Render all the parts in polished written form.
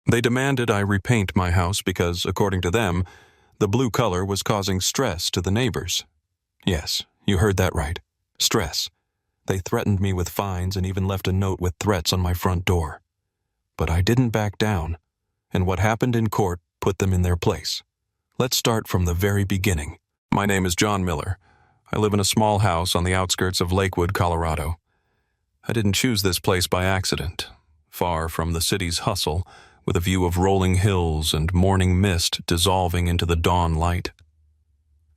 They demanded I repaint my house because, according to them, the blue color was causing stress to the neighbors. Yes, you heard that right. Stress. They threatened me with fines and even left a note with threats on my front door. But I didn't back down, and what happened in court put them in their place. Let's start from the very beginning. My name is John Miller. I live in a small house on the outskirts of Lakewood, Colorado. I didn't choose this place by accident. Far from the city's hustle, with a view of rolling hills and morning mist dissolving into the dawn light.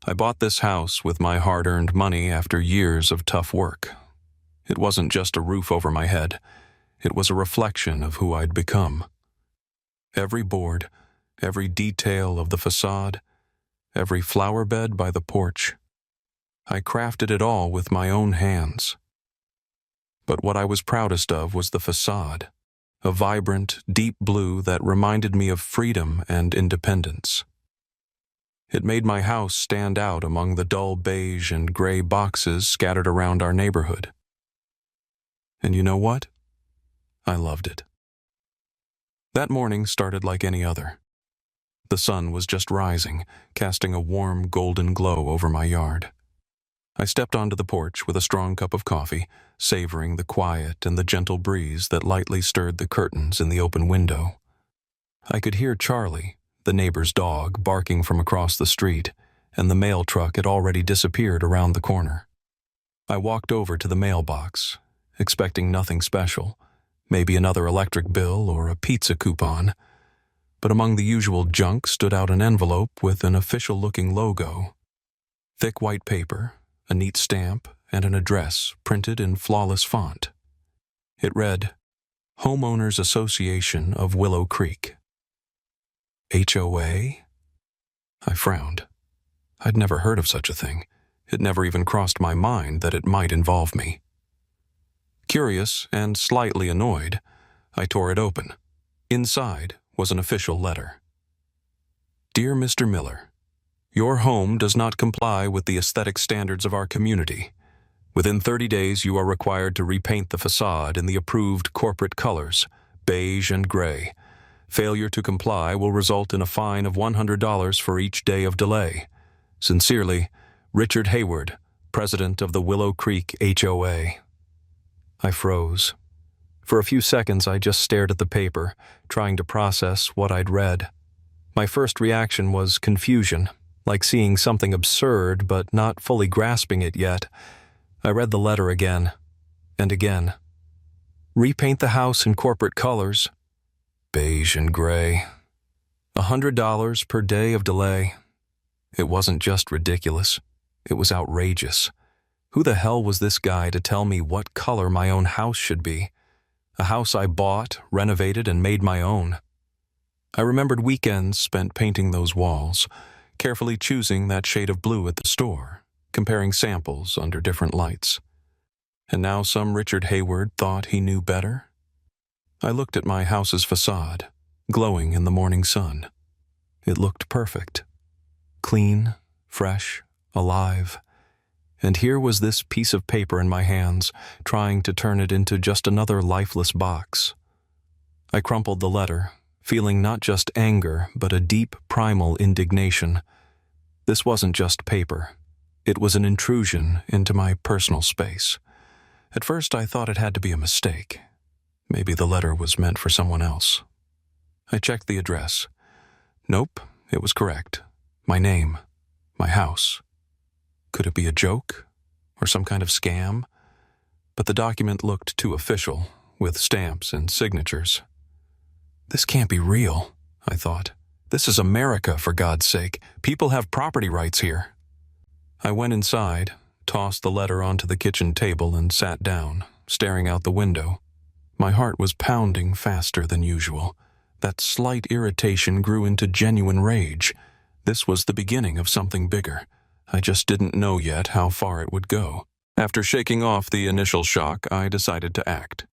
I bought this house with my hard-earned money after years of tough work. It wasn't just a roof over my head. It was a reflection of who I'd become. Every board, every detail of the facade, every flower bed by the porch. I crafted it all with my own hands. But what I was proudest of was the facade, a vibrant, deep blue that reminded me of freedom and independence. It made my house stand out among the dull beige and gray boxes scattered around our neighborhood. And you know what? I loved it. That morning started like any other. The sun was just rising, casting a warm, golden glow over my yard. I stepped onto the porch with a strong cup of coffee, savoring the quiet and the gentle breeze that lightly stirred the curtains in the open window. I could hear Charlie, the neighbor's dog, barking from across the street, and the mail truck had already disappeared around the corner. I walked over to the mailbox, expecting nothing special, maybe another electric bill or a pizza coupon, but among the usual junk stood out an envelope with an official-looking logo. Thick white paper, a neat stamp, and an address printed in flawless font. It read, Homeowners Association of Willow Creek. HOA? I frowned. I'd never heard of such a thing. It never even crossed my mind that it might involve me. Curious and slightly annoyed, I tore it open. Inside was an official letter. Dear Mr. Miller, your home does not comply with the aesthetic standards of our community. Within 30 days, you are required to repaint the facade in the approved corporate colors, beige and gray. Failure to comply will result in a fine of $100 for each day of delay. Sincerely, Richard Hayward, President of the Willow Creek HOA. I froze. For a few seconds, I just stared at the paper, trying to process what I'd read. My first reaction was confusion, like seeing something absurd but not fully grasping it yet. I read the letter again, and again. Repaint the house in corporate colors. Beige and gray. $100 per day of delay. It wasn't just ridiculous. It was outrageous. Who the hell was this guy to tell me what color my own house should be? A house I bought, renovated, and made my own. I remembered weekends spent painting those walls, carefully choosing that shade of blue at the store, comparing samples under different lights. And now some Richard Hayward thought he knew better? I looked at my house's facade, glowing in the morning sun. It looked perfect. Clean, fresh, alive. And here was this piece of paper in my hands, trying to turn it into just another lifeless box. I crumpled the letter, feeling not just anger, but a deep, primal indignation. This wasn't just paper. It was an intrusion into my personal space. At first, I thought it had to be a mistake. Maybe the letter was meant for someone else. I checked the address. Nope, it was correct. My name, my house. Could it be a joke? Or some kind of scam? But the document looked too official, with stamps and signatures. This can't be real, I thought. This is America, for God's sake. People have property rights here. I went inside, tossed the letter onto the kitchen table, and sat down, staring out the window. My heart was pounding faster than usual. That slight irritation grew into genuine rage. This was the beginning of something bigger. I just didn't know yet how far it would go. After shaking off the initial shock, I decided to act.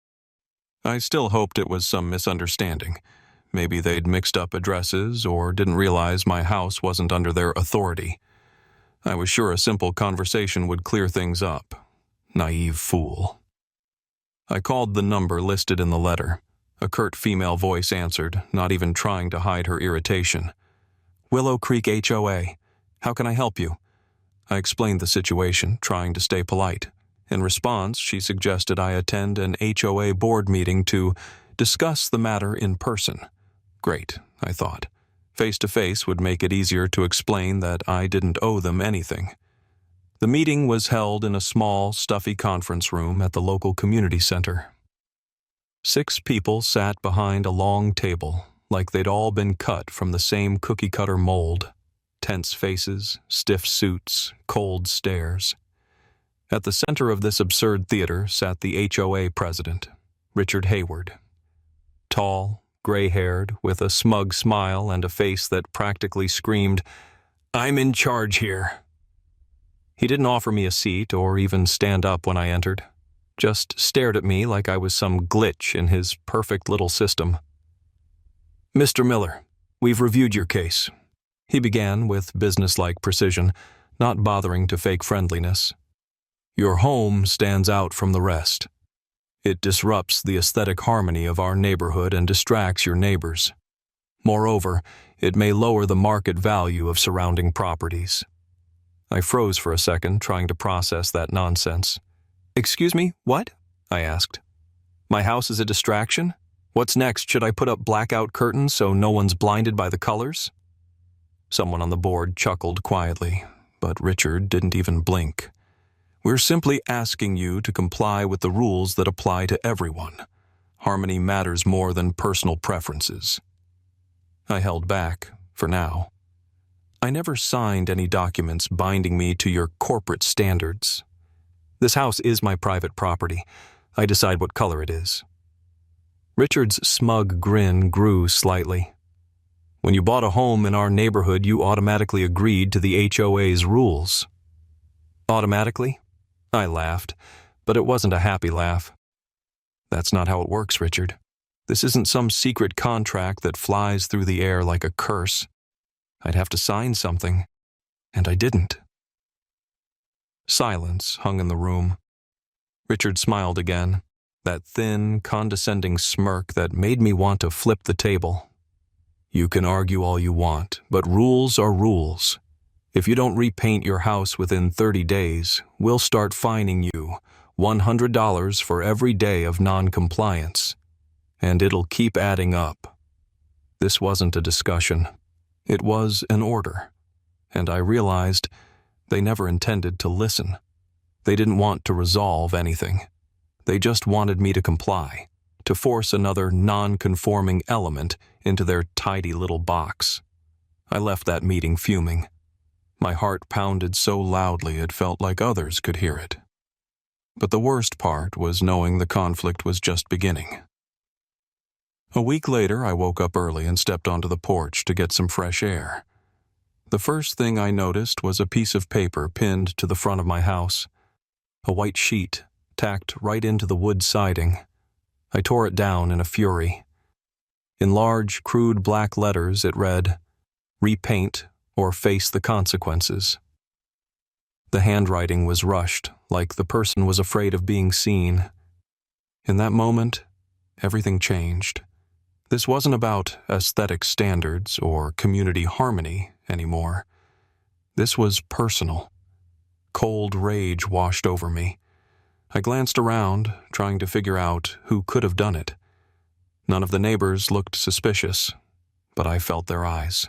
I still hoped it was some misunderstanding. Maybe they'd mixed up addresses or didn't realize my house wasn't under their authority. I was sure a simple conversation would clear things up. Naive fool. I called the number listed in the letter, A curt female voice answered, not even trying to hide her irritation. "Willow Creek HOA. How can I help you?" I explained the situation, trying to stay polite. In response, she suggested I attend an HOA board meeting to discuss the matter in person. Great, I thought. Face-to-face would make it easier to explain that I didn't owe them anything. The meeting was held in a small, stuffy conference room at the local community center. 6 people sat behind a long table, like they'd all been cut from the same cookie-cutter mold. Tense faces, stiff suits, cold stares. At the center of this absurd theater sat the HOA president, Richard Hayward. Tall, gray-haired, with a smug smile and a face that practically screamed, "I'm in charge here." He didn't offer me a seat or even stand up when I entered, just stared at me like I was some glitch in his perfect little system. "Mr. Miller, we've reviewed your case," he began with businesslike precision, not bothering to fake friendliness. "Your home stands out from the rest. It disrupts the aesthetic harmony of our neighborhood and distracts your neighbors. Moreover, it may lower the market value of surrounding properties." I froze for a second, trying to process that nonsense. "Excuse me, what?" I asked. "My house is a distraction? What's next? Should I put up blackout curtains so no one's blinded by the colors?" Someone on the board chuckled quietly, but Richard didn't even blink. "We're simply asking you to comply with the rules that apply to everyone. Harmony matters more than personal preferences." I held back, for now. "I never signed any documents binding me to your corporate standards. This house is my private property. I decide what color it is." Richard's smug grin grew slightly. "When you bought a home in our neighborhood, you automatically agreed to the HOA's rules." "Automatically?" I laughed, but it wasn't a happy laugh. "That's not how it works, Richard. This isn't some secret contract that flies through the air like a curse. I'd have to sign something, and I didn't." Silence hung in the room. Richard smiled again, that thin, condescending smirk that made me want to flip the table. "You can argue all you want, but rules are rules. If you don't repaint your house within 30 days, we'll start fining you $100 for every day of non-compliance. And it'll keep adding up." This wasn't a discussion. It was an order. And I realized they never intended to listen. They didn't want to resolve anything. They just wanted me to comply, to force another non-conforming element into their tidy little box. I left that meeting fuming. My heart pounded so loudly it felt like others could hear it. But the worst part was knowing the conflict was just beginning. A week later, I woke up early and stepped onto the porch to get some fresh air. The first thing I noticed was a piece of paper pinned to the front of my house. A white sheet, tacked right into the wood siding. I tore it down in a fury. In large, crude black letters, it read, "Repaint or face the consequences." The handwriting was rushed, like the person was afraid of being seen. In that moment, everything changed. This wasn't about aesthetic standards or community harmony anymore. This was personal. Cold rage washed over me. I glanced around, trying to figure out who could have done it. None of the neighbors looked suspicious, but I felt their eyes.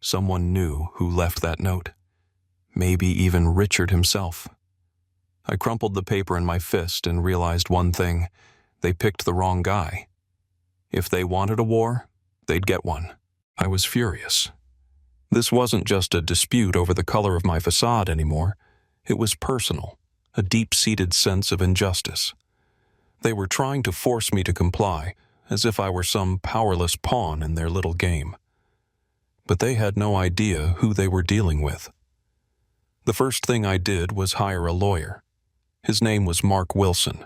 Someone knew who left that note. Maybe even Richard himself. I crumpled the paper in my fist and realized one thing. They picked the wrong guy. If they wanted a war, they'd get one. I was furious. This wasn't just a dispute over the color of my facade anymore. It was personal, a deep-seated sense of injustice. They were trying to force me to comply, as if I were some powerless pawn in their little game. But they had no idea who they were dealing with. The first thing I did was hire a lawyer. His name was Mark Wilson.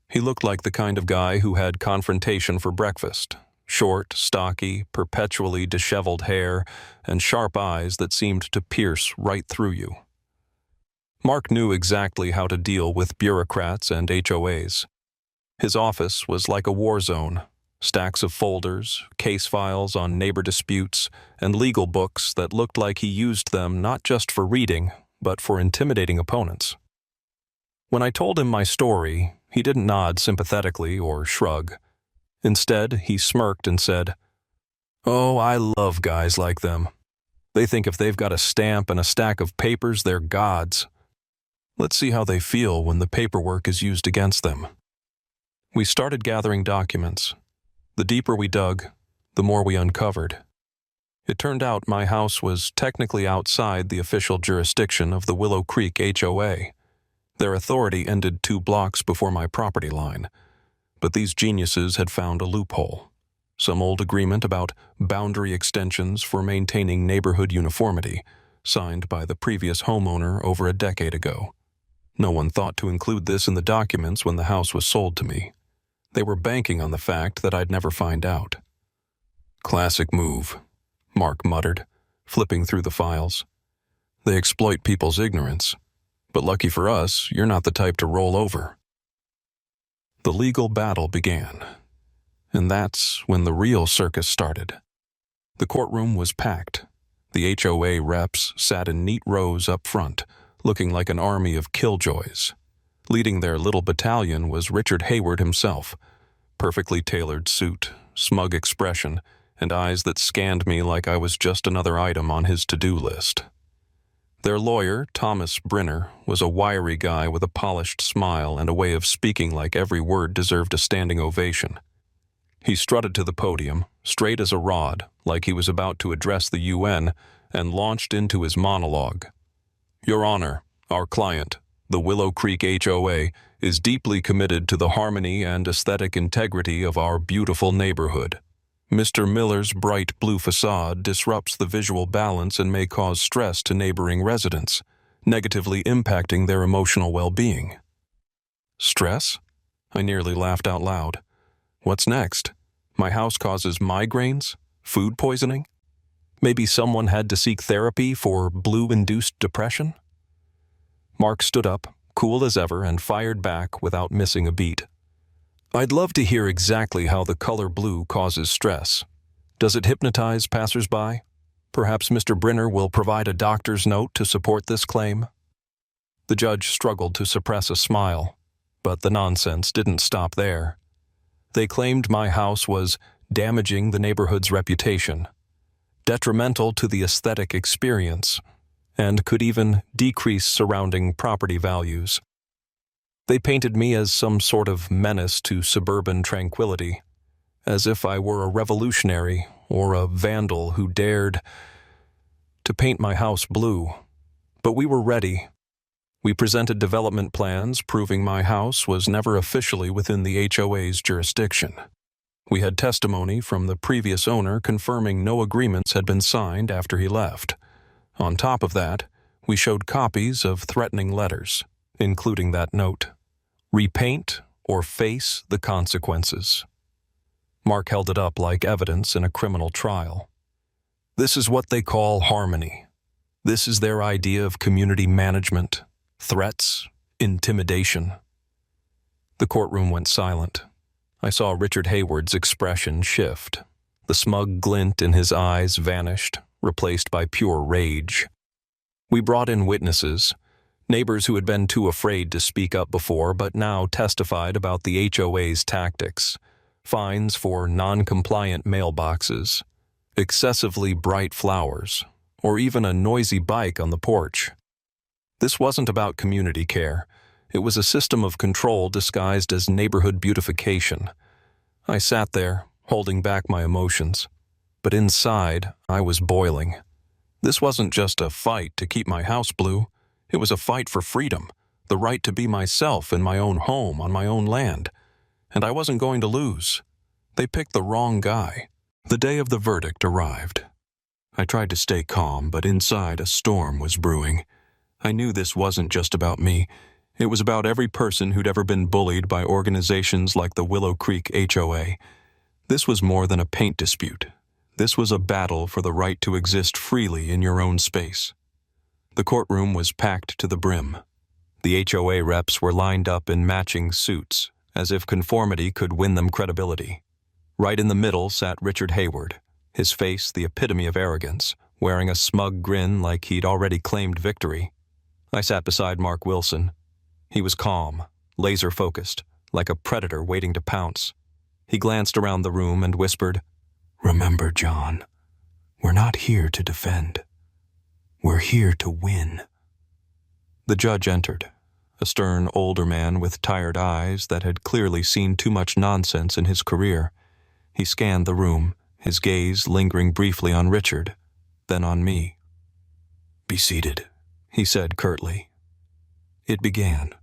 He looked like the kind of guy who had confrontation for breakfast. Short, stocky, perpetually disheveled hair, and sharp eyes that seemed to pierce right through you. Mark knew exactly how to deal with bureaucrats and HOAs. His office was like a war zone, stacks of folders, case files on neighbor disputes, and legal books that looked like he used them not just for reading, but for intimidating opponents. When I told him my story, he didn't nod sympathetically or shrug. Instead, he smirked and said, "Oh, I love guys like them. They think if they've got a stamp and a stack of papers, they're gods. Let's see how they feel when the paperwork is used against them." We started gathering documents. The deeper we dug, the more we uncovered. It turned out my house was technically outside the official jurisdiction of the Willow Creek HOA. Their authority ended 2 blocks before my property line, but these geniuses had found a loophole. Some old agreement about boundary extensions for maintaining neighborhood uniformity, signed by the previous homeowner over a decade ago. No one thought to include this in the documents when the house was sold to me. They were banking on the fact that I'd never find out. "Classic move," Mark muttered, flipping through the files. "They exploit people's ignorance. But lucky for us, you're not the type to roll over." The legal battle began, and that's when the real circus started. The courtroom was packed. The HOA reps sat in neat rows up front, looking like an army of killjoys. Leading their little battalion was Richard Hayward himself, perfectly tailored suit, smug expression, and eyes that scanned me like I was just another item on his to-do list. Their lawyer, Thomas Brenner, was a wiry guy with a polished smile and a way of speaking like every word deserved a standing ovation. He strutted to the podium, straight as a rod, like he was about to address the UN, and launched into his monologue. "Your Honor, our client, the Willow Creek HOA, is deeply committed to the harmony and aesthetic integrity of our beautiful neighborhood. Mr. Miller's bright blue facade disrupts the visual balance and may cause stress to neighboring residents, negatively impacting their emotional well-being." Stress? I nearly laughed out loud. What's next? My house causes migraines? Food poisoning? Maybe someone had to seek therapy for blue-induced depression? Mark stood up, cool as ever, and fired back without missing a beat. "I'd love to hear exactly how the color blue causes stress. Does it hypnotize passersby? Perhaps Mr. Brenner will provide a doctor's note to support this claim." The judge struggled to suppress a smile, but the nonsense didn't stop there. They claimed my house was damaging the neighborhood's reputation, detrimental to the aesthetic experience, and could even decrease surrounding property values. They painted me as some sort of menace to suburban tranquility, as if I were a revolutionary or a vandal who dared to paint my house blue. But we were ready. We presented development plans proving my house was never officially within the HOA's jurisdiction. We had testimony from the previous owner confirming no agreements had been signed after he left. On top of that, we showed copies of threatening letters, including that note. "Repaint or face the consequences." Mark held it up like evidence in a criminal trial. "This is what they call harmony. This is their idea of community management, threats, intimidation." The courtroom went silent. I saw Richard Hayward's expression shift. The smug glint in his eyes vanished, replaced by pure rage. We brought in witnesses, neighbors who had been too afraid to speak up before but now testified about the HOA's tactics, fines for non-compliant mailboxes, excessively bright flowers, or even a noisy bike on the porch. This wasn't about community care. It was a system of control disguised as neighborhood beautification. I sat there, holding back my emotions, but inside I was boiling. This wasn't just a fight to keep my house blue. It was a fight for freedom, the right to be myself in my own home on my own land. And I wasn't going to lose. They picked the wrong guy. The day of the verdict arrived. I tried to stay calm, but inside a storm was brewing. I knew this wasn't just about me. It was about every person who'd ever been bullied by organizations like the Willow Creek HOA. This was more than a paint dispute. This was a battle for the right to exist freely in your own space. The courtroom was packed to the brim. The HOA reps were lined up in matching suits, as if conformity could win them credibility. Right in the middle sat Richard Hayward, his face the epitome of arrogance, wearing a smug grin like he'd already claimed victory. I sat beside Mark Wilson. He was calm, laser-focused, like a predator waiting to pounce. He glanced around the room and whispered, "Remember, John, we're not here to defend. We're here to win." The judge entered, a stern older man with tired eyes that had clearly seen too much nonsense in his career. He scanned the room, his gaze lingering briefly on Richard, then on me. "Be seated," he said curtly. It began.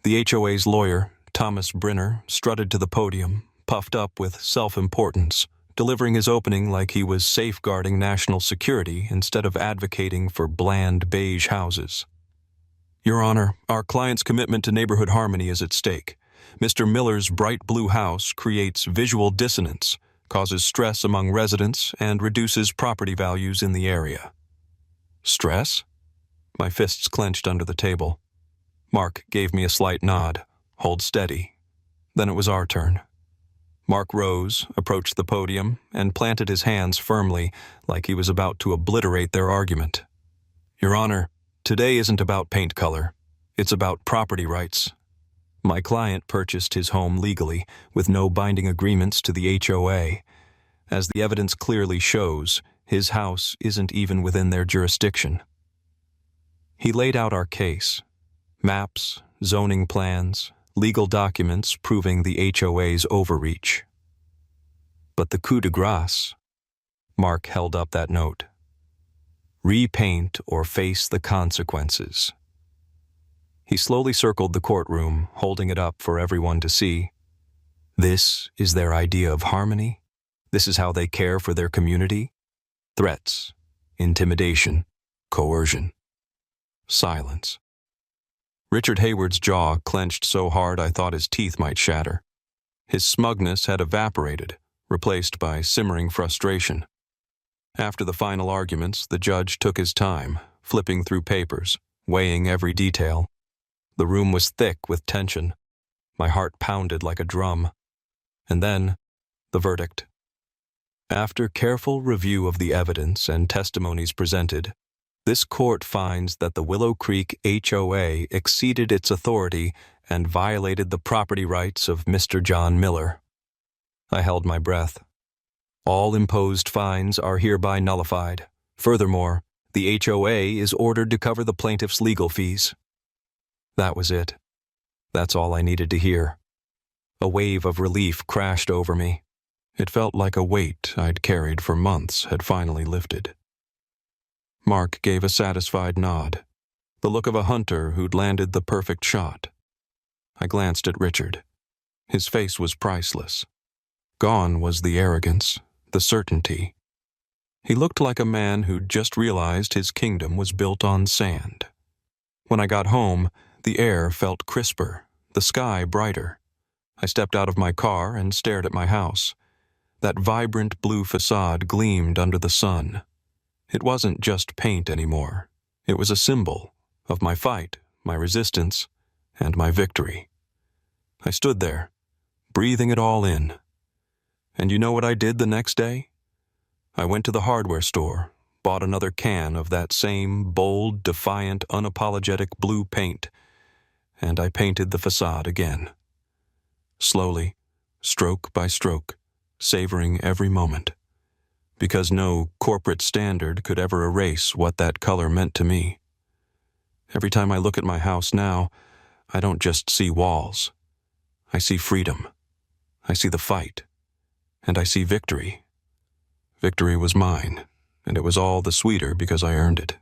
The HOA's lawyer, Thomas Brinner, strutted to the podium, puffed up with self-importance, delivering his opening like he was safeguarding national security instead of advocating for bland beige houses. "Your Honor, our client's commitment to neighborhood harmony is at stake. Mr. Miller's bright blue house creates visual dissonance, causes stress among residents, and reduces property values in the area." Stress? My fists clenched under the table. Mark gave me a slight nod. "Hold steady." Then it was our turn. Mark rose, approached the podium, and planted his hands firmly, like he was about to obliterate their argument. "Your Honor, today isn't about paint color. It's about property rights. My client purchased his home legally, with no binding agreements to the HOA. As the evidence clearly shows, his house isn't even within their jurisdiction." He laid out our case. Maps, zoning plans, legal documents proving the HOA's overreach. But the coup de grace, Mark held up that note. "Repaint or face the consequences." He slowly circled the courtroom, holding it up for everyone to see. This is their idea of harmony? This is how they care for their community? Threats, intimidation, coercion. Silence. Richard Hayward's jaw clenched so hard I thought his teeth might shatter. His smugness had evaporated, replaced by simmering frustration. After the final arguments, the judge took his time, flipping through papers, weighing every detail. The room was thick with tension. My heart pounded like a drum. And then, the verdict. After careful review of the evidence and testimonies presented, this court finds that the Willow Creek HOA exceeded its authority and violated the property rights of Mr. John Miller. I held my breath. All imposed fines are hereby nullified. Furthermore, the HOA is ordered to cover the plaintiff's legal fees. That was it. That's all I needed to hear. A wave of relief crashed over me. It felt like a weight I'd carried for months had finally lifted. Mark gave a satisfied nod, the look of a hunter who'd landed the perfect shot. I glanced at Richard. His face was priceless. Gone was the arrogance, the certainty. He looked like a man who'd just realized his kingdom was built on sand. When I got home, the air felt crisper, the sky brighter. I stepped out of my car and stared at my house. That vibrant blue facade gleamed under the sun. It wasn't just paint anymore. It was a symbol of my fight, my resistance, and my victory. I stood there, breathing it all in. And you know what I did the next day? I went to the hardware store, bought another can of that same bold, defiant, unapologetic blue paint, and I painted the facade again. Slowly, stroke by stroke, savoring every moment. Because no corporate standard could ever erase what that color meant to me. Every time I look at my house now, I don't just see walls. I see freedom. I see the fight. And I see victory. Victory was mine, and it was all the sweeter because I earned it.